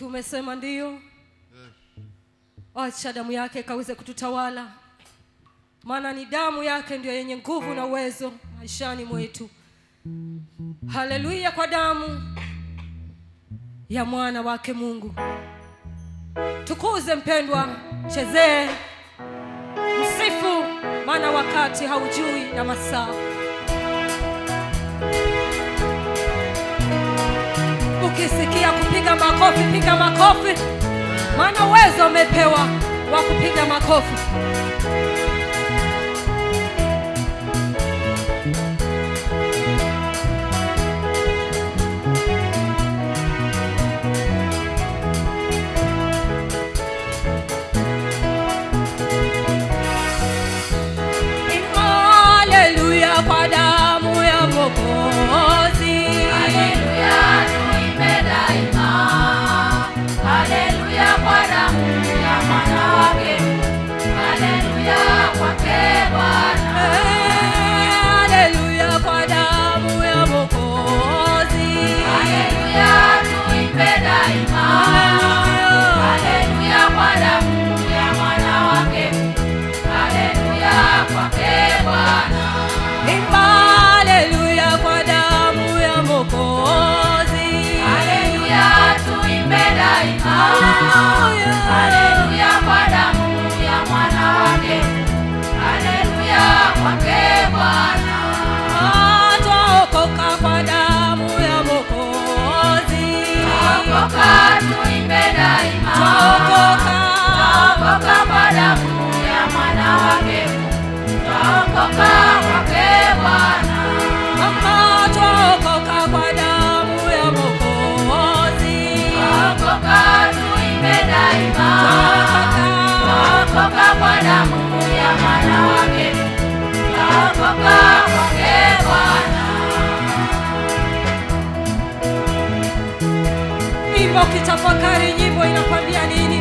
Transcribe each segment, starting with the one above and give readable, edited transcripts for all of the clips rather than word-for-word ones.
Tumesema ndio. Acha damu yake kaweze kututawala. Maana ni damu yake ndio yenye nguvu na uwezo maishani mwetu. Haleluya kwa damu ya mwana wake Mungu. Tukuze mpendwa, chezee, msifu, maana wakati haujui na masaa. Ukisikia kupiga makofi, piga makofi. Maana uwezo umepewa wa kupiga makofi. Haleluya kwa damu ya Mwokozi. Haleluya tuimbe daima. Haleluya kwa damu ya mwana wake. Haleluya kwake Bwana. Haleluya kwa damu ya Mwokozi. Haleluya tuimbe daima. Haleluya kwa damu ya mwana wake. Haleluya kwake Bwana. Haleluya kwa damu ya Mwokozi. Haleluya tuimbe daima. Haleluya kwa damu ya mwana wake. Haleluya kwake Bwana. Twaokoka kwa damu ya Mwokozi. Twaokoka tuimbe daima. Twaokoka kwa damu ya mwana wake. Twaokoka kwake Bwana. twaokoka kwa damu ya Mwokozi. Twaokoka tuimbe daima. Twaokoka kwa damu ya mwana wake. Twaokoka kwake Bwana. Nyimbo kitafakari, nyimbo inakwambia nini?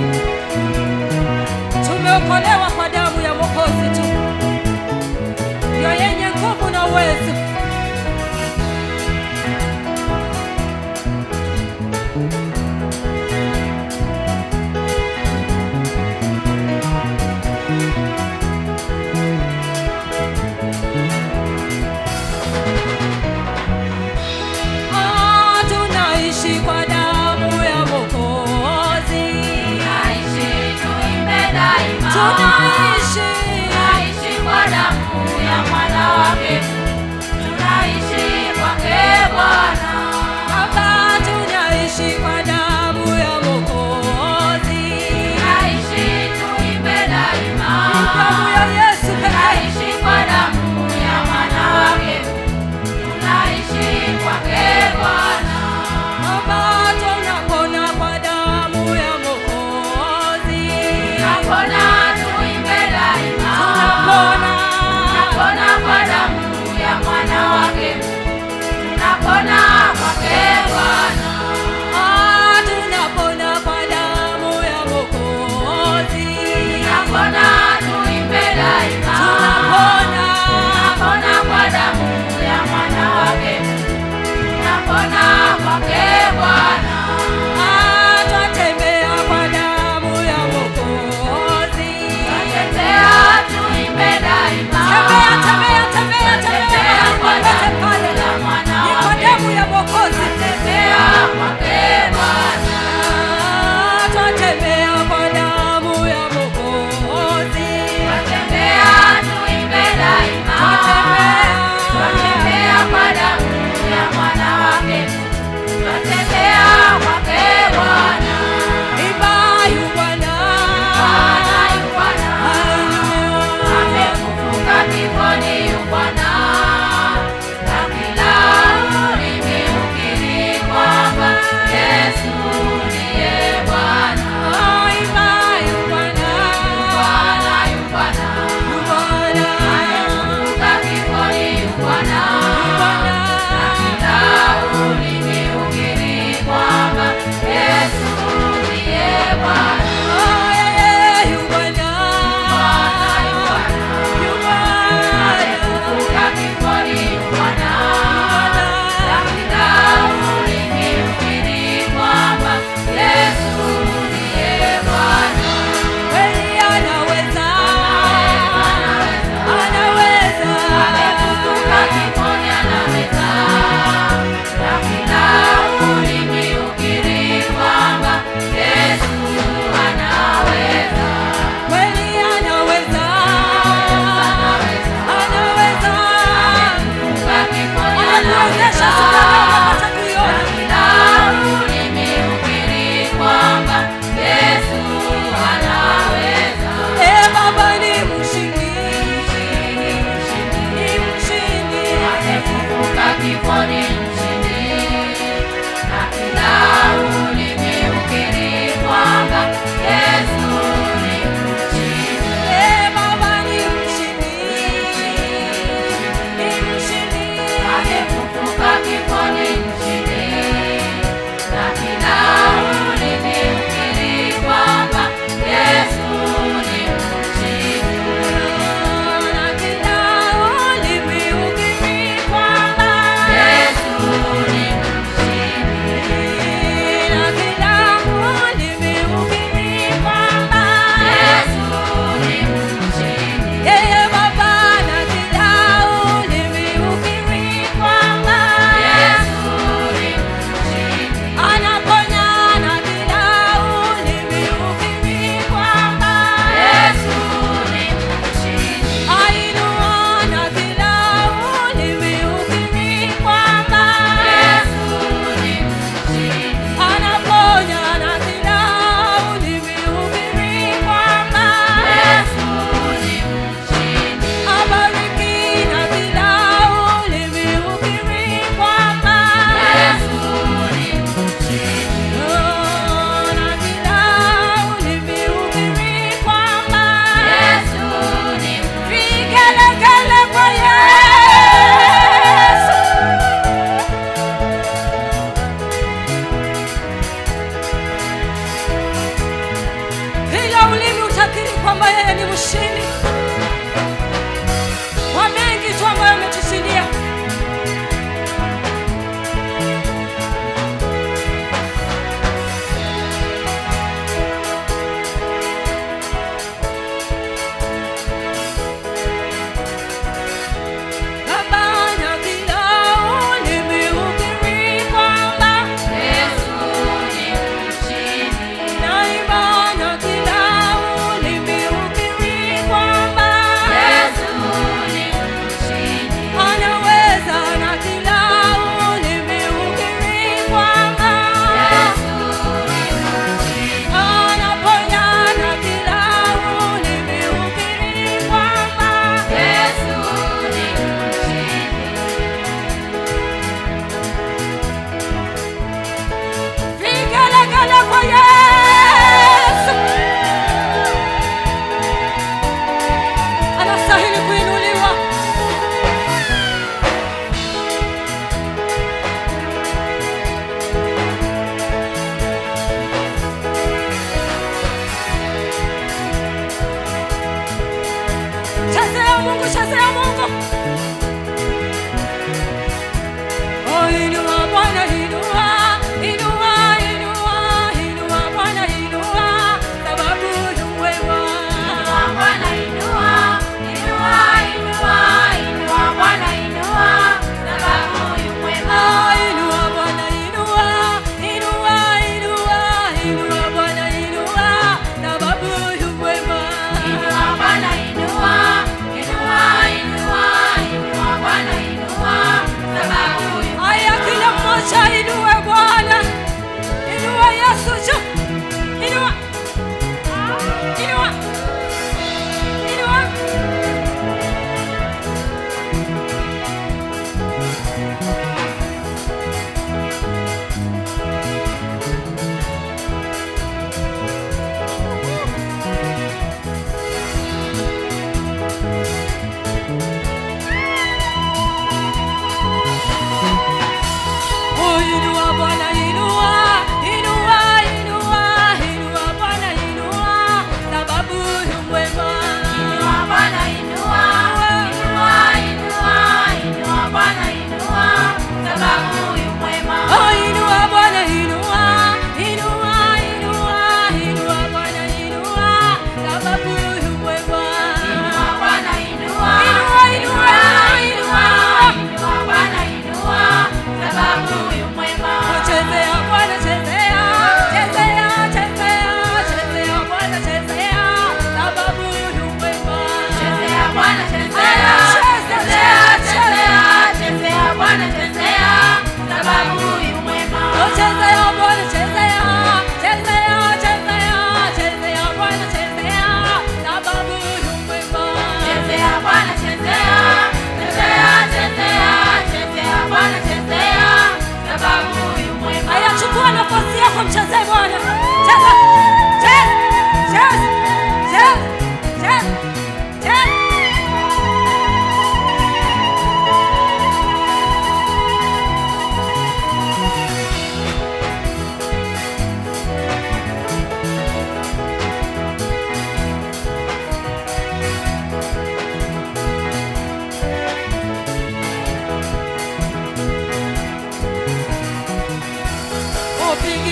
Tumeokolewa kwa damu ya Mwokozi tu, ndio yenye nguvu na uwezo. Tunaishi kwa damu ya Mwokozi. Tunaishi tuimbe daima. Tunaishi kwa damu ya mwana wake. Tunaishi kwake Bwana. Baba, tunaishi kwa damu ya Mwokozi. Tunaishi tuimbe daima. Damu ya Yesu pekee. Tunaishi kwa damu ya mwana wake. Tunaishi kwake Bwana. Baba, tunapona kwa damu ya Mwokozi. Tunapona tuimbe daima.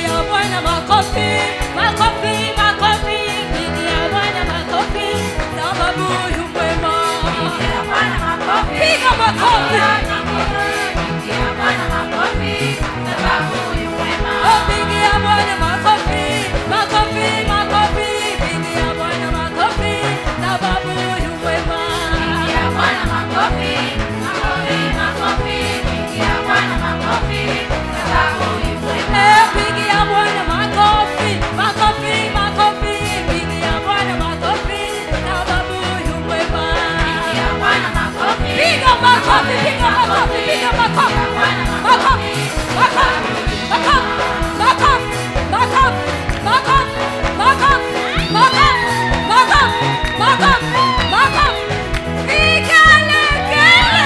Pigia Bwana makofi, makofi, makofi. Pigia Bwana makofi, sababu yu mwema. Pigia Bwana makofi. Piga makofi. Pigia Bwana makofi, sababu yu mwema. Oh, pigia Bwana makofi, makofi, makofi. Pigia Bwana makofi, sababu yu mwema. Pigia Bwana makofi, makofi, makofi. Pigia Bwana makofi, sababu yu mwema. Pigia Bwana makofi, makofi, makofi. Pigia Bwana makofi, sababu yu mwema. Pigia Bwana makofi. Piga makofi, piga makofi, piga makofi. Makofi, makofi, makofi, makofi, makofi, makofi, makofi, makofi, makofi, makofi. Piga legele.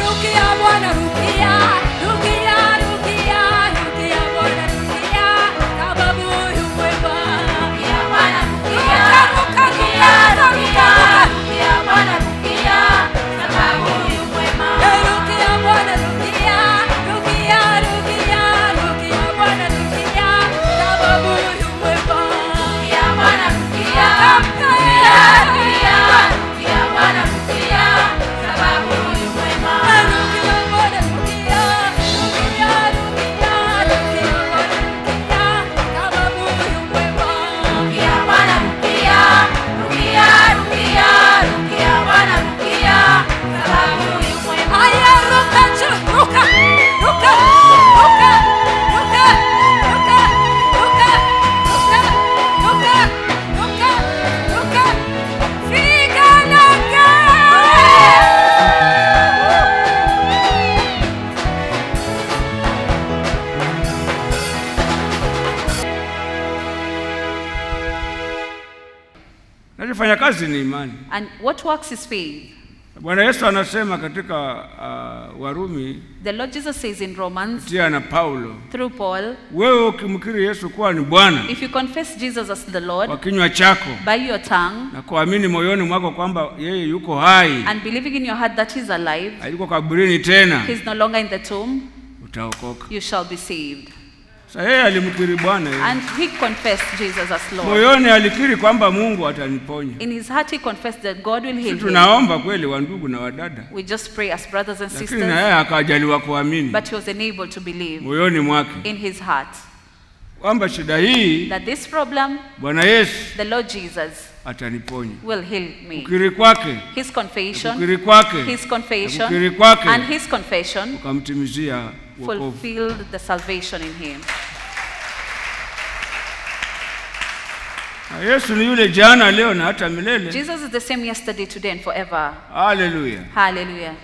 Rukia Bwana rukia, rukia, rukia, rukia Bwana rukia, sababu yu mwema. Rukia Bwana rukia, Ruka, ruka, rukia, ruka, rukia, ruka. rukia Bwana rukia, sababu yu mwema. Rukia Bwana rukia, rukia, rukia, rukia Bwana rukia, sababu yu mwema. Rukia Bwana rukia, Rukia, rukia, rukia Bwana rukia, sababu yu mwema. rukia Bwana rukia, rukia, rukia, rukia Bwana rukia, sababu yu mwema. Rukia Bwana rukia, rukia, rukia, rukia Bwana rukia, sababu yu mwema. Aya, ruka juu, ruka, ruka, ruka, ruka, ruka, ruka, ruka, ruka, ruka, ruka. Piga legele. Nachofanya kazi ni imani. And what works is faith. Bwana Yesu anasema katika Warumi The Lord Jesus says in Romans, tia na Paulo, through Paul, wewe ukimkiri Yesu kuwa ni Bwana if you confess Jesus as the Lord kwa kinywa chako by your tongue na kuamini moyoni mwako kwamba yeye yuko hai, and believing in your heart that he's alive, hayuko kaburini tena, he's no longer in the tomb, utaokoka. you shall be saved. Sasa yeye alimkiri Bwana yeye. And he confessed Jesus as Lord. Moyoni alikiri kwamba Mungu ataniponya. In his heart he confessed that God will heal Sisi him. tunaomba kweli wa ndugu na wadada, We just pray as brothers and lakini sisters, na yeye akajaliwa kuamini but he was unable to believe moyoni mwake in his heart kwamba shida hii that this problem, Bwana Yesu the Lord Jesus ataniponya. will heal me. Kukiri kwake, His confession, kukiri kwake, his confession, kukiri kwake and his confession ukamtimizia wokovu. fulfilled the salvation in him. Na Yesu ni yule jana, leo na hata milele. Jesus is the same yesterday, today, and forever. Hallelujah. Hallelujah.